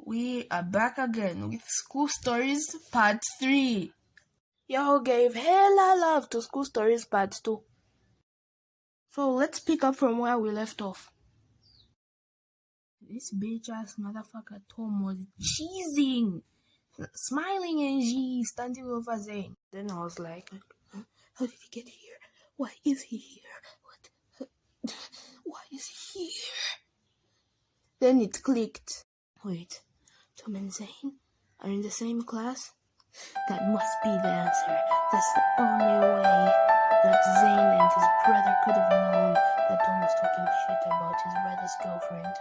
We are back again with School Stories Part 3. Y'all gave hella love to School Stories Part 2. So let's pick up from where we left off. This bitch ass motherfucker Tom was cheesing, smiling and standing over Zane. Then I was like, how did he get here? Why is he here? What? Why is he here? Then it clicked. Wait, Tom and Zane are in the same class? That must be the answer. That's the only way that Zane and his brother could have known that Tom was talking shit about his brother's girlfriend.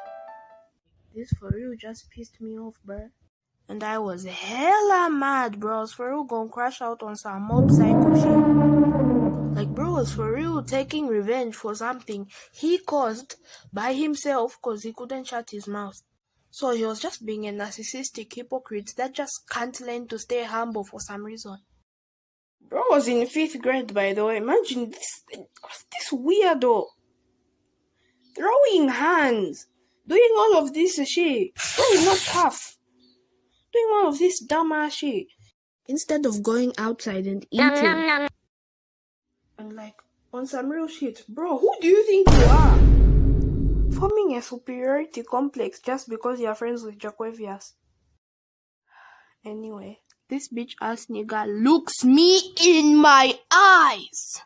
This for real just pissed me off, bruh. And I was hella mad, bro. I was for real gonna crash out on some mob psycho shit. Like, bro was for real taking revenge for something he caused by himself because he couldn't shut his mouth. So he was just being a narcissistic hypocrite that just can't learn to stay humble for some reason. Bro was in 5th grade, by the way. Imagine this weirdo. Throwing hands. Doing all of this shit. Bro is not tough. Doing all of this dumbass shit. Instead of going outside and eating. And like, on some real shit. Bro, who do you think you are? Forming a superiority complex just because you're friends with Jaquavius. Anyway, this bitch ass nigga looks me in my eyes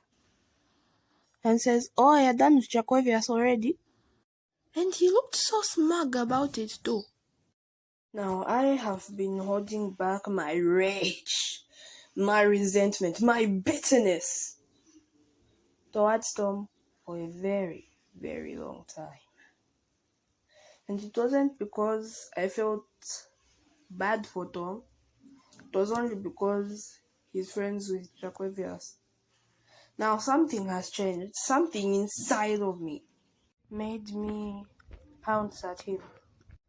and says, oh, you're done with Jaquavius already? And he looked so smug about it too. Now, I have been holding back my rage, my resentment, my bitterness towards Tom for a very, very long time. And it wasn't because I felt bad for Tom. It was only because he's friends with Jaquavius. Now something has changed. Something inside of me made me pounce at him.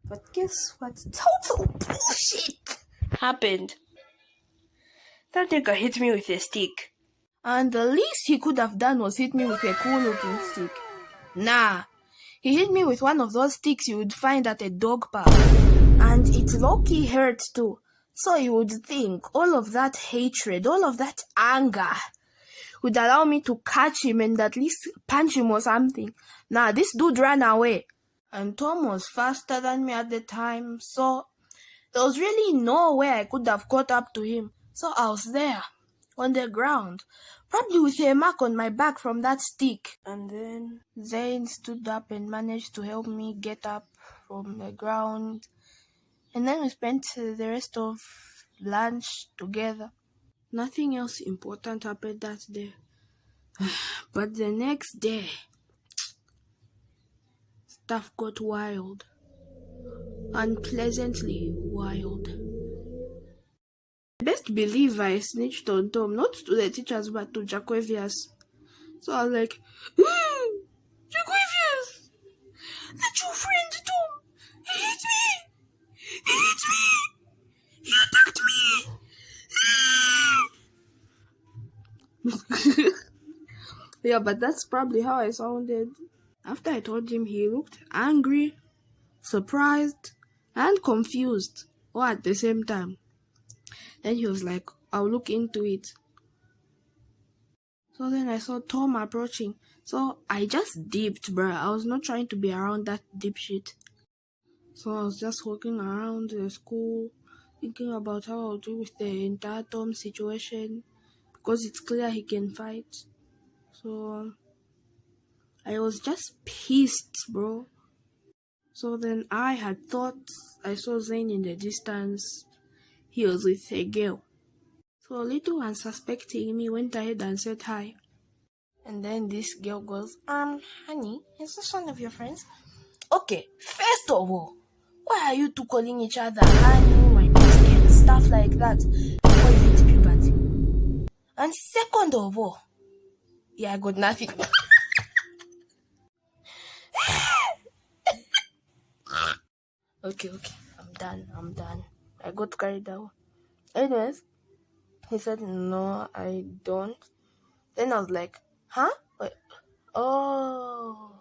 But guess what? Total bullshit happened. That nigga hit me with a stick. And the least he could have done was hit me with a cool looking stick. Nah. He hit me with one of those sticks you would find at a dog park. And it low-key hurt too. So you would think all of that hatred, all of that anger would allow me to catch him and at least punch him or something. Nah, this dude ran away. And Tom was faster than me at the time, so there was really no way I could have caught up to him. So I was there, on the ground, probably with a mark on my back from that stick. And then Zane stood up and managed to help me get up from the ground. And then we spent the rest of lunch together. Nothing else important happened that day. But the next day, stuff got wild. Unpleasantly wild. Best believe I snitched on Tom, not to the teachers but to Jaquavius. So I was like, Jaquavius! That's your friend Tom! He hit me! He hit me! He attacked me! Yeah, but that's probably how I sounded. After I told him, he looked angry, surprised, and confused, all at the same time. Then he was like, I'll look into it. So then I saw Tom approaching. So I just dipped, bruh. I was not trying to be around that dipshit. So I was just walking around the school, thinking about how I'll deal with the entire Tom situation. Because it's clear he can fight. So I was just pissed, bro. So then I had thought I saw Zane in the distance. He was with a girl. So little unsuspecting me went ahead and said hi. And then this girl goes, honey, is this one of your friends? Okay, first of all, why are you two calling each other honey, my biscuit, stuff like that before you hit puberty? And second of all, yeah, I got nothing. Okay, I'm done. I got carried away. Anyways, he said, no, I don't. Then I was like, huh? Wait. Oh,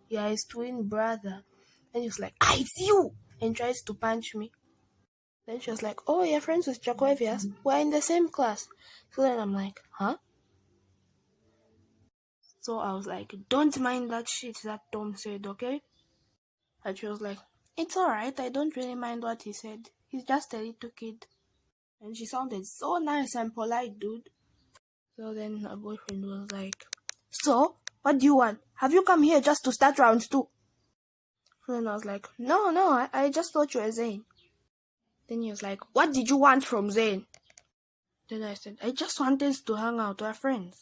yeah, his twin brother. And he was like, it's you! And tries to punch me. Then she was like, oh, you're friends with Jacovias? We're in the same class. So then I'm like, huh? So I was like, don't mind that shit that Tom said, okay? And she was like, it's alright, I don't really mind what he said. He's just a little kid. And she sounded so nice and polite, dude. So then her boyfriend was like, so, what do you want? Have you come here just to start round 2? So then I was like, no, I just thought you were Zane. Then he was like, what did you want from Zane? Then I said, I just wanted to hang out, we're friends.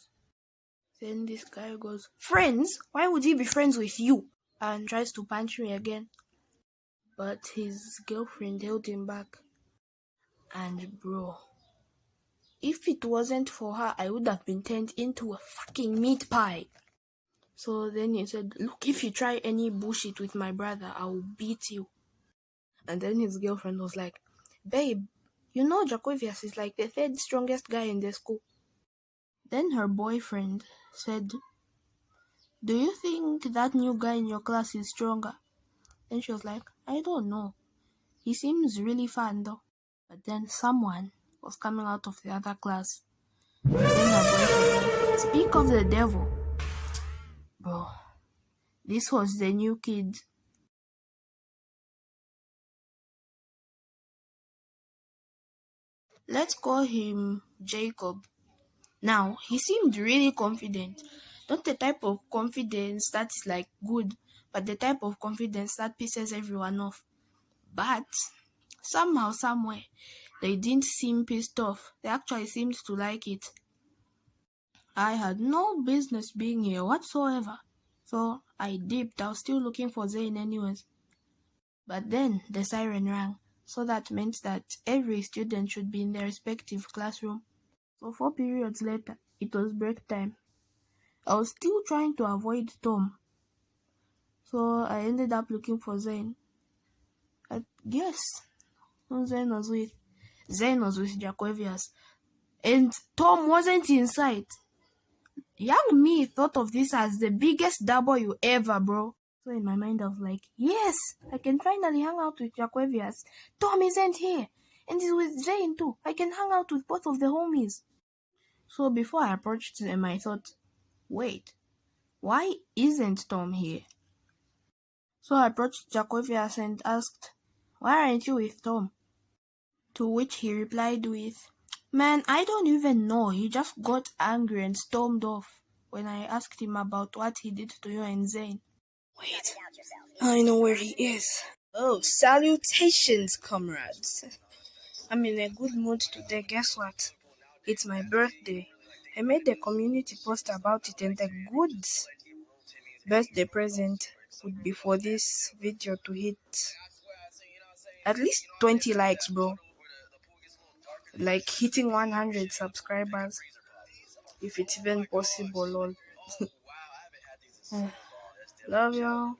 Then this guy goes, friends? Why would he be friends with you? And tries to punch me again. But his girlfriend held him back. And bro, if it wasn't for her, I would have been turned into a fucking meat pie. So then he said, look, if you try any bullshit with my brother, I will beat you. And then his girlfriend was like, babe, you know Jacovius is like the 3rd strongest guy in the school. Then her boyfriend said, do you think that new guy in your class is stronger? Then she was like, I don't know. He seems really fun though. But then someone was coming out of the other class. Then her boyfriend was like, speak of the devil. Bro, this was the new kid. Let's call him Jacob. Now, he seemed really confident. Not the type of confidence that is like good, but the type of confidence that pisses everyone off. But somehow, somewhere, they didn't seem pissed off. They actually seemed to like it. I had no business being here whatsoever. So I dipped. I was still looking for Zane anyways. But then the siren rang. So that meant that every student should be in their respective classroom. So 4 periods later, it was break time. I was still trying to avoid Tom. So I ended up looking for Zane. I guess who Zane was with. Zane was with Jacovius. And Tom wasn't in sight. Young me thought of this as the biggest W ever, bro. So in my mind I was like, yes, I can finally hang out with Jacovius. Tom isn't here. And he's with Zane too. I can hang out with both of the homies. So before I approached them, I thought, wait, why isn't Tom here? So I approached Jacovius and asked, why aren't you with Tom? To which he replied with, man, I don't even know. He just got angry and stormed off when I asked him about what he did to you and Zane. Wait, I know where he is. Oh, salutations, comrades. I'm in a good mood today. Guess what? It's my birthday. I made a community post about it, and the good birthday present would be for this video to hit at least 20 likes, bro. Like hitting 100 subscribers, if it's even possible, lol. Love y'all.